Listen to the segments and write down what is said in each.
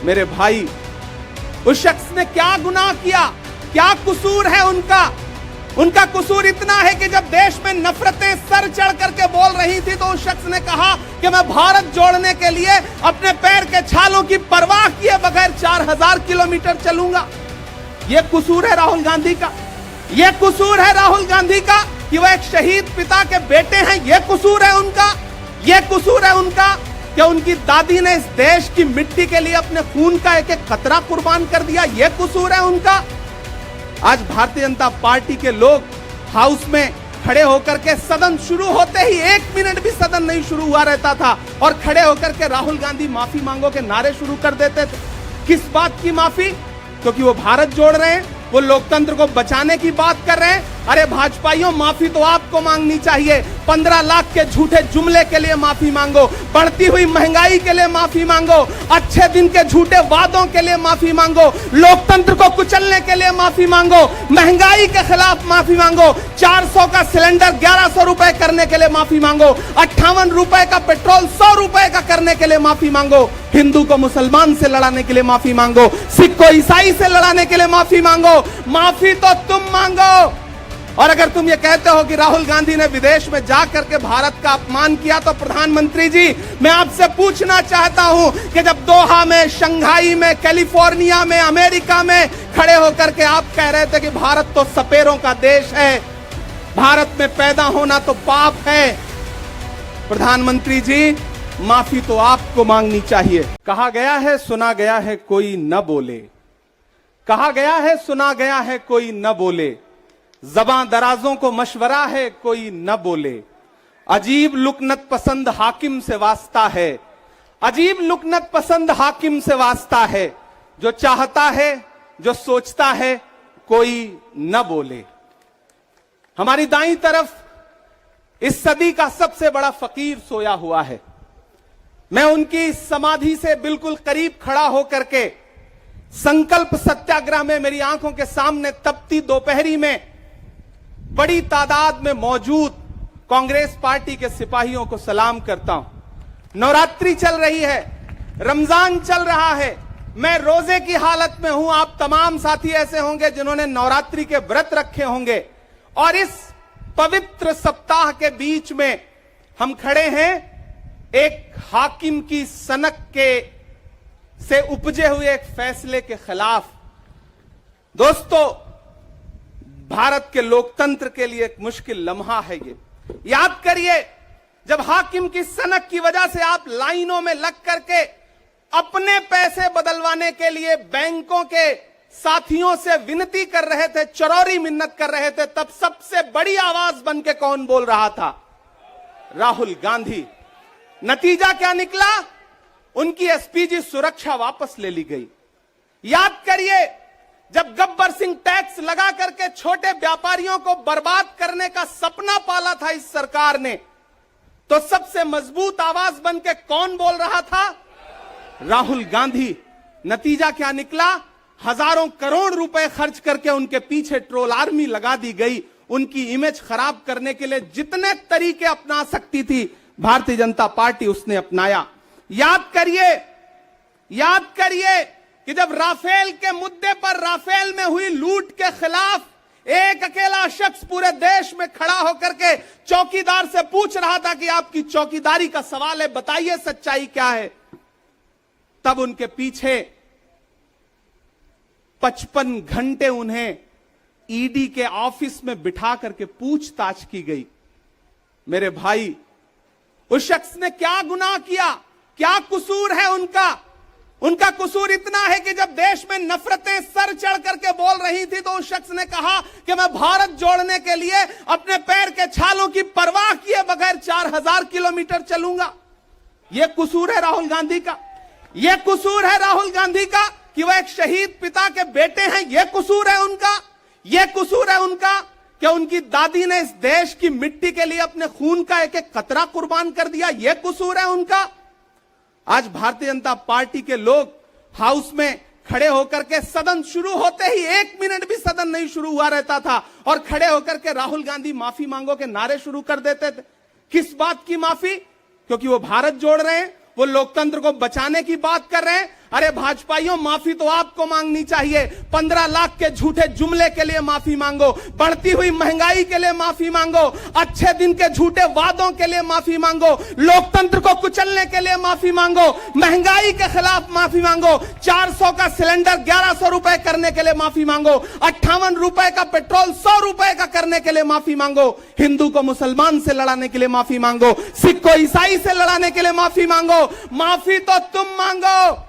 मेरे भाई, उस शख्स ने क्या गुनाह किया, क्या कसूर है उनका? उनका कसूर इतना है कि जब देश में नफरतें सर चढ़ करके बोल रही थी तो उस शख्स ने कहा कि मैं भारत जोड़ने के लिए अपने पैर के छालों की परवाह किए बगैर 4000 किलोमीटर चलूंगा। यह कसूर है राहुल गांधी का। यह कसूर है राहुल गांधी का कि वह एक शहीद पिता के बेटे हैं। यह कसूर है उनका। यह कसूर है उनका कि उनकी दादी ने इस देश की मिट्टी के लिए अपने खून का एक एक कतरा कुर्बान कर दिया। यह कसूर है उनका। आज भारतीय जनता पार्टी के लोग हाउस में खड़े होकर के सदन शुरू होते ही 1 मिनट भी सदन नहीं शुरू हुआ रहता था और खड़े होकर के राहुल गांधी माफी मांगो के नारे शुरू कर देते थे। किस बात की माफी? क्योंकि वो भारत जोड़ रहे हैं, वो लोकतंत्र को बचाने की बात कर रहे हैं। अरे भाजपाइयों, माफी तो आपको मांगनी चाहिए। 15 लाख के झूठे जुमले के लिए माफी मांगो, बढ़ती हुई महंगाई के लिए माफी मांगो, अच्छे दिन के झूठे वादों के लिए माफी मांगो, लोकतंत्र को कुचलने के लिए माफी मांगो, महंगाई के खिलाफ माफी मांगो, 400 का सिलेंडर 1100 रुपए करने के लिए माफी मांगो, 58 रुपए का पेट्रोल 100 रुपए का करने के लिए माफी मांगो, हिंदू को मुसलमान से लड़ाने के लिए माफी मांगो, सिख को ईसाई से लड़ाने के लिए माफी मांगो। माफी तो तुम मांगो। और अगर तुम ये कहते हो कि राहुल गांधी ने विदेश में जाकर के भारत का अपमान किया, तो प्रधानमंत्री जी, मैं आपसे पूछना चाहता हूं कि जब दोहा में, शंघाई में, कैलिफोर्निया में, अमेरिका में खड़े होकर के आप कह रहे थे कि भारत तो सपेरों का देश है, भारत में पैदा होना तो पाप है, प्रधानमंत्री जी, माफी तो आपको मांगनी चाहिए। कहा गया है, सुना गया है, कोई न बोले। कहा गया है, सुना गया है, कोई न बोले। ज़बां दराजों को मशवरा है, कोई न बोले। अजीब लुकनत पसंद हाकिम से वास्ता है, अजीब लुकनत पसंद हाकिम से वास्ता है। जो चाहता है, जो सोचता है, कोई न बोले। हमारी दाईं तरफ इस सदी का सबसे बड़ा फकीर सोया हुआ है। मैं उनकी समाधि से बिल्कुल करीब खड़ा होकर के संकल्प सत्याग्रह में मेरी आंखों के सामने तपती दोपहरी में बड़ी तादाद में मौजूद कांग्रेस पार्टी के सिपाहियों को सलाम करता हूं। नवरात्रि चल रही है, रमजान चल रहा है, मैं रोजे की हालत में हूं। आप तमाम साथी ऐसे होंगे जिन्होंने नवरात्रि के व्रत रखे होंगे और इस पवित्र सप्ताह के बीच में हम खड़े हैं एक हाकिम की सनक के से उपजे हुए एक फैसले के खिलाफ। दोस्तों, भारत के लोकतंत्र के लिए एक मुश्किल लम्हा है ये। याद करिए, जब हाकिम की सनक की वजह से आप लाइनों में लग करके अपने पैसे बदलवाने के लिए बैंकों के साथियों से विनती कर रहे थे, चरौरी मिन्नत कर रहे थे, तब सबसे बड़ी आवाज बन के कौन बोल रहा था? राहुल गांधी। नतीजा क्या निकला? उनकी एसपीजी सुरक्षा वापस ले ली गई। याद करिए, जब गब्बर सिंह टैक्स लगा करके छोटे व्यापारियों को बर्बाद करने का सपना पाला था इस सरकार ने, तो सबसे मजबूत आवाज बन के कौन बोल रहा था? राहुल गांधी। नतीजा क्या निकला? हजारों करोड़ रुपए खर्च करके उनके पीछे ट्रोल आर्मी लगा दी गई। उनकी इमेज खराब करने के लिए जितने तरीके अपना सकती थी भारतीय जनता पार्टी, उसने अपनाया। याद करिए कि जब राफेल के मुद्दे पर, राफेल में हुई लूट के खिलाफ एक अकेला शख्स पूरे देश में खड़ा होकर के चौकीदार से पूछ रहा था कि आपकी चौकीदारी का सवाल है, बताइए सच्चाई क्या है, तब उनके पीछे 55 घंटे उन्हें ईडी के ऑफिस में बिठा करके पूछताछ की गई। मेरे भाई, उस शख्स ने क्या गुनाह किया, क्या कसूर है उनका? उनका कसूर इतना है कि जब देश में नफरतें सर चढ़ करके बोल रही थी तो उस शख्स ने कहा कि मैं भारत जोड़ने के लिए अपने पैर के छालों की परवाह किए बगैर 4000 किलोमीटर चलूंगा। यह कसूर है राहुल गांधी का। यह कसूर है राहुल गांधी का कि वह एक शहीद पिता के बेटे हैं। यह कसूर है उनका। यह कसूर है उनका कि उनकी दादी ने इस देश की मिट्टी के लिए अपने खून का एक एक कतरा कुर्बान कर दिया। यह कसूर है उनका। आज भारतीय जनता पार्टी के लोग हाउस में खड़े होकर के सदन शुरू होते ही 1 मिनट भी सदन नहीं शुरू हुआ रहता था और खड़े होकर के राहुल गांधी माफी मांगो के नारे शुरू कर देते थे। किस बात की माफी? क्योंकि वो भारत जोड़ रहे हैं, वो लोकतंत्र को बचाने की बात कर रहे हैं। अरे भाजपाइयों, माफी तो आपको मांगनी चाहिए। 15 लाख के झूठे जुमले के लिए माफी मांगो, बढ़ती हुई महंगाई के लिए माफी मांगो, अच्छे दिन के झूठे वादों के लिए माफी मांगो, लोकतंत्र को कुचलने के लिए माफी मांगो, महंगाई के खिलाफ माफी मांगो, 400 का सिलेंडर 1100 रुपए करने के लिए माफी मांगो, 58 रुपए का पेट्रोल 100 रुपए का करने के लिए माफी मांगो, हिंदू को मुसलमान से लड़ाने के लिए माफी मांगो, सिख को ईसाई से लड़ाने के लिए माफी मांगो। माफी तो तुम मांगो।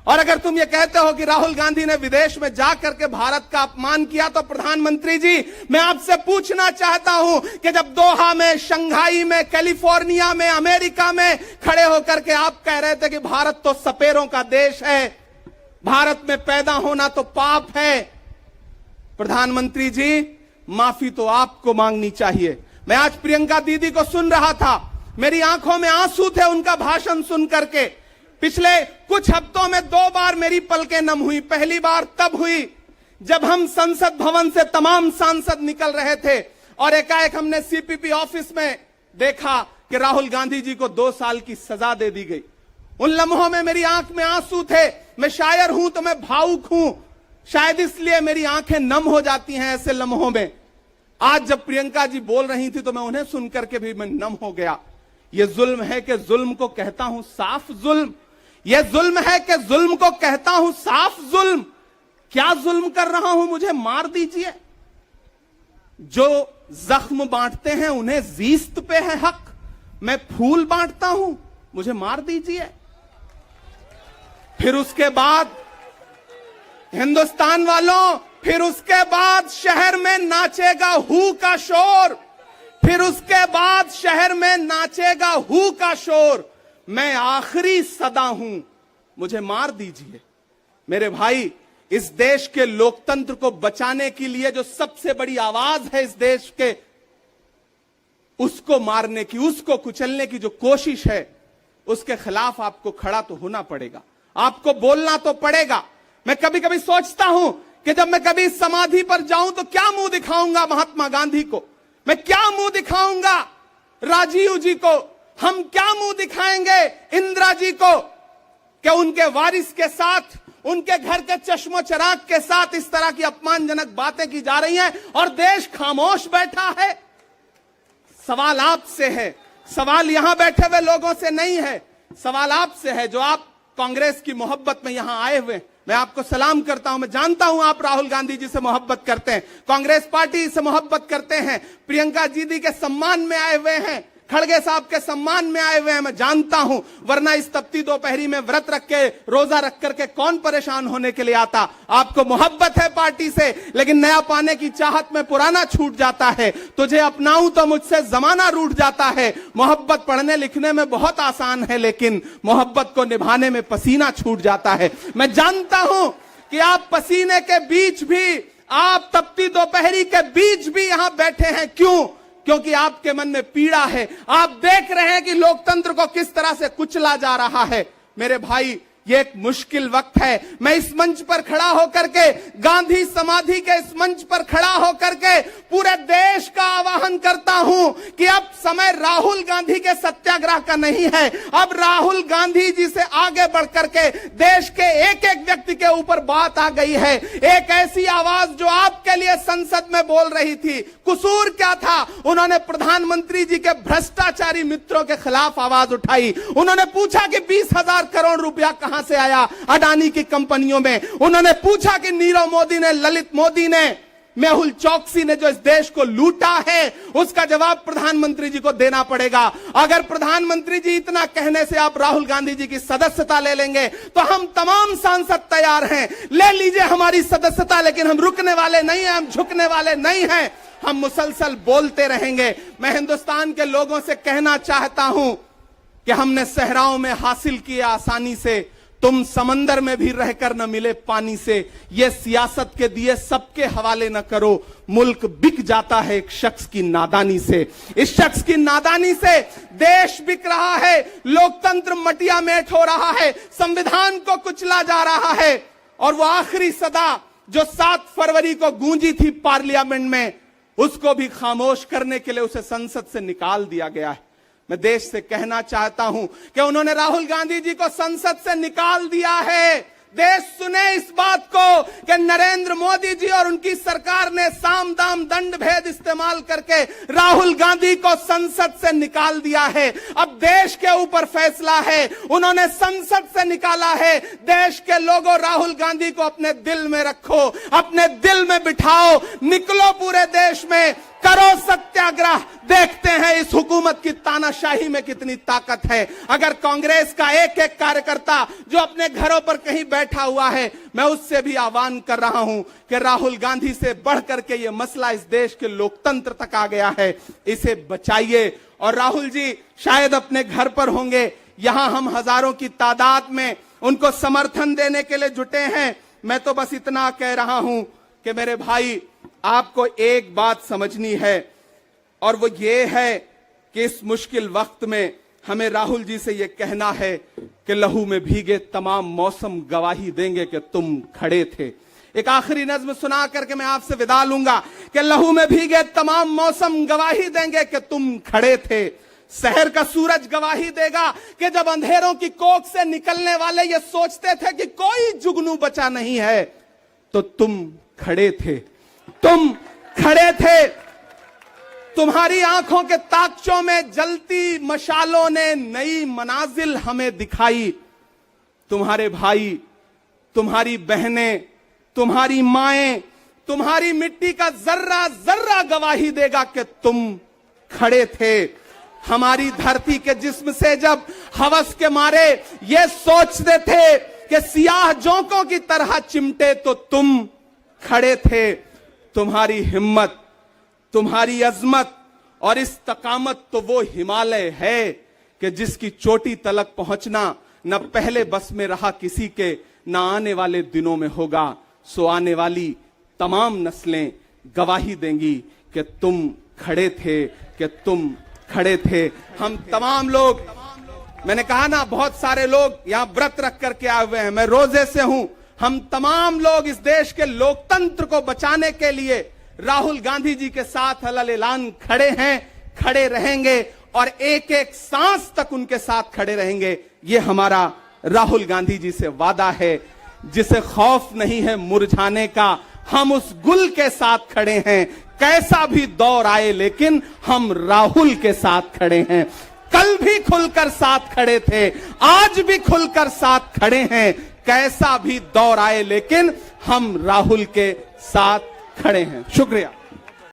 और अगर तुम ये कहते हो कि राहुल गांधी ने विदेश में जाकर के भारत का अपमान किया, तो प्रधानमंत्री जी, मैं आपसे पूछना चाहता हूं कि जब दोहा में, शंघाई में, कैलिफोर्निया में, अमेरिका में खड़े होकर के आप कह रहे थे कि भारत तो सपेरों का देश है, भारत में पैदा होना तो पाप है, प्रधानमंत्री जी, माफी तो आपको मांगनी चाहिए। मैं आज प्रियंका दीदी को सुन रहा था, मेरी आंखों में आंसू थे उनका भाषण सुन करके। पिछले कुछ हफ्तों में 2 बार मेरी पलकें नम हुई। पहली बार तब हुई जब हम संसद भवन से तमाम सांसद निकल रहे थे और एकाएक हमने सीपीपी ऑफिस में देखा कि राहुल गांधी जी को 2 साल की सजा दे दी गई। उन लम्हों में मेरी आंख में आंसू थे। मैं शायर हूं तो मैं भावुक हूं, शायद इसलिए मेरी आंखें नम हो जाती हैं ऐसे लम्हों में। आज जब प्रियंका जी बोल रही थी तो मैं उन्हें सुनकर के भी मैं नम हो गया। यह जुल्म है कि जुल्म को कहता हूं साफ जुल्म, यह जुल्म है कि जुल्म को कहता हूं साफ जुल्म। क्या जुल्म कर रहा हूं, मुझे मार दीजिए। जो जख्म बांटते हैं उन्हें जीस्त पे है हक, मैं फूल बांटता हूं, मुझे मार दीजिए। फिर उसके बाद हिंदुस्तान वालों, फिर उसके बाद शहर में नाचेगा हू का शोर, फिर उसके बाद शहर में नाचेगा हू का शोर। मैं आखिरी सदा हूं, मुझे मार दीजिए। मेरे भाई, इस देश के लोकतंत्र को बचाने के लिए जो सबसे बड़ी आवाज है इस देश के, उसको मारने की, उसको कुचलने की जो कोशिश है, उसके खिलाफ आपको खड़ा तो होना पड़ेगा, आपको बोलना तो पड़ेगा। मैं कभी कभी सोचता हूं कि जब मैं कभी समाधि पर जाऊं तो क्या मुंह दिखाऊंगा महात्मा गांधी को, मैं क्या मुंह दिखाऊंगा राजीव जी को, हम क्या मुंह दिखाएंगे इंदिरा जी को, कि उनके वारिस के साथ, उनके घर के चश्मो चिराग के साथ इस तरह की अपमानजनक बातें की जा रही हैं और देश खामोश बैठा है। सवाल आपसे है, सवाल यहां बैठे हुए लोगों से नहीं है, सवाल आपसे है जो आप कांग्रेस की मोहब्बत में यहां आए हुए। मैं आपको सलाम करता हूं, मैं जानता हूं आप राहुल गांधी जी से मोहब्बत करते हैं, कांग्रेस पार्टी से मोहब्बत करते हैं, प्रियंका दीदी के सम्मान में आए हुए हैं, खड़गे साहब के सम्मान में आए हुए हैं, मैं जानता हूं, वरना इस तपती दोपहरी में व्रत रख के, रोजा रख करके कौन परेशान होने के लिए आता। आपको मोहब्बत है पार्टी से, लेकिन नया पाने की चाहत में पुराना छूट जाता है। तुझे अपनाऊं तो मुझसे जमाना रूठ जाता है। मोहब्बत पढ़ने लिखने में बहुत आसान है, लेकिन मोहब्बत को निभाने में पसीना छूट जाता है। मैं जानता हूं कि आप पसीने के बीच भी, आप तपती दोपहरी के बीच भी यहां बैठे हैं। क्यों? क्योंकि आपके मन में पीड़ा है, आप देख रहे हैं कि लोकतंत्र को किस तरह से कुचला जा रहा है। मेरे भाई, ये एक मुश्किल वक्त है। मैं इस मंच पर खड़ा होकर के, गांधी समाधि के इस मंच पर खड़ा होकर के पूरे देश का आह्वान करता हूं कि अब समय राहुल गांधी के सत्याग्रह का नहीं है। अब राहुल गांधी जी से आगे बढ़ करके देश के एक एक व्यक्ति के ऊपर बात आ गई है। एक ऐसी आवाज जो आपके लिए संसद में बोल रही थी, कसूर क्या था? उन्होंने प्रधानमंत्री जी के भ्रष्टाचारी मित्रों के खिलाफ आवाज उठाई। उन्होंने पूछा कि 20,000 करोड़ रुपया कहां से आया अडानी की कंपनियों में। उन्होंने पूछा कि नीरव मोदी ने, ललित मोदी ने, मेहुल चौकसी ने जो इस देश को लूटा है, उसका जवाब प्रधानमंत्री जी को देना पड़ेगा। अगर प्रधानमंत्री जी इतना कहने से आप राहुल गांधी जी की सदस्यता ले लेंगे तो हम तमाम सांसद तैयार हैं, ले लीजिए हमारी सदस्यता, लेकिन हम रुकने वाले नहीं हैं, हम झुकने वाले नहीं हैं, हम मुसलसल बोलते रहेंगे। मैं हिंदुस्तान के लोगों से कहना चाहता हूं कि हमने सहराओं में हासिल किया आसानी से, तुम समंदर में भी रहकर न मिले पानी से। ये सियासत के दिए सबके हवाले न करो, मुल्क बिक जाता है एक शख्स की नादानी से। इस शख्स की नादानी से देश बिक रहा है, लोकतंत्र मटियामेट हो रहा है, संविधान को कुचला जा रहा है। और वो आखिरी सदा जो 7 फरवरी को गूंजी थी पार्लियामेंट में, उसको भी खामोश करने के लिए उसे संसद से निकाल दिया गया है। मैं देश से कहना चाहता हूं कि उन्होंने राहुल गांधी जी को संसद से निकाल दिया है। देश सुने इस बात को कि नरेंद्र मोदी जी और उनकी सरकार ने साम दाम दंड भेद इस्तेमाल करके राहुल गांधी को संसद से निकाल दिया है। अब देश के ऊपर फैसला है, उन्होंने संसद से निकाला है। देश के लोगों, राहुल गांधी को अपने दिल में रखो, अपने दिल में बिठाओ, निकलो पूरे देश में, करो सत्याग्रह। देखते हैं इस हुकूमत की तानाशाही में कितनी ताकत है। अगर कांग्रेस का एक एक कार्यकर्ता जो अपने घरों पर कहीं बैठा हुआ है, मैं उससे भी आह्वान कर रहा हूं कि राहुल गांधी से बढ़कर के ये मसला इस देश के लोकतंत्र तक आ गया है, इसे बचाइए। और राहुल जी शायद अपने घर पर होंगे, यहां हम हजारों की तादाद में उनको समर्थन देने के लिए जुटे हैं। मैं तो बस इतना कह रहा हूं कि मेरे भाई, आपको एक बात समझनी है, और वो ये है कि इस मुश्किल वक्त में हमें राहुल जी से ये कहना है कि लहू में भीगे तमाम मौसम गवाही देंगे कि तुम खड़े थे। एक आखिरी नज्म सुना करके मैं आपसे विदा लूंगा कि लहू में भीगे तमाम मौसम गवाही देंगे कि तुम खड़े थे। शहर का सूरज गवाही देगा कि जब अंधेरों की कोख से निकलने वाले ये सोचते थे कि कोई जुगनू बचा नहीं है, तो तुम खड़े थे, तुम खड़े थे। तुम्हारी आंखों के ताकचों में जलती मशालों ने नई मनाजिल हमें दिखाई। तुम्हारे भाई, तुम्हारी बहनें, तुम्हारी माएं, तुम्हारी मिट्टी का जर्रा जर्रा गवाही देगा कि तुम खड़े थे। हमारी धरती के जिस्म से जब हवस के मारे ये सोचते थे कि सियाह जोंकों की तरह चिमटे, तो तुम खड़े थे। तुम्हारी हिम्मत, तुम्हारी अजमत और इस्तकामत तो वो हिमालय है कि जिसकी चोटी तलक पहुंचना न पहले बस में रहा किसी के, न आने वाले दिनों में होगा। सो आने वाली तमाम नस्लें गवाही देंगी कि तुम खड़े थे, कि तुम खड़े थे। हम तमाम लोग, मैंने कहा ना, बहुत सारे लोग यहां व्रत रख करके आए हुए हैं, मैं रोजे से हूं। हम तमाम लोग इस देश के लोकतंत्र को बचाने के लिए राहुल गांधी जी के साथ अलल ऐलान खड़े हैं, खड़े रहेंगे और एक एक सांस तक उनके साथ खड़े रहेंगे। ये हमारा राहुल गांधी जी से वादा है। जिसे खौफ नहीं है मुरझाने का, हम उस गुल के साथ खड़े हैं। कैसा भी दौर आए, लेकिन हम राहुल के साथ खड़े हैं। कल भी खुलकर साथ खड़े थे, आज भी खुलकर साथ खड़े हैं। कैसा भी दौर आए, लेकिन हम राहुल के साथ खड़े हैं। शुक्रिया।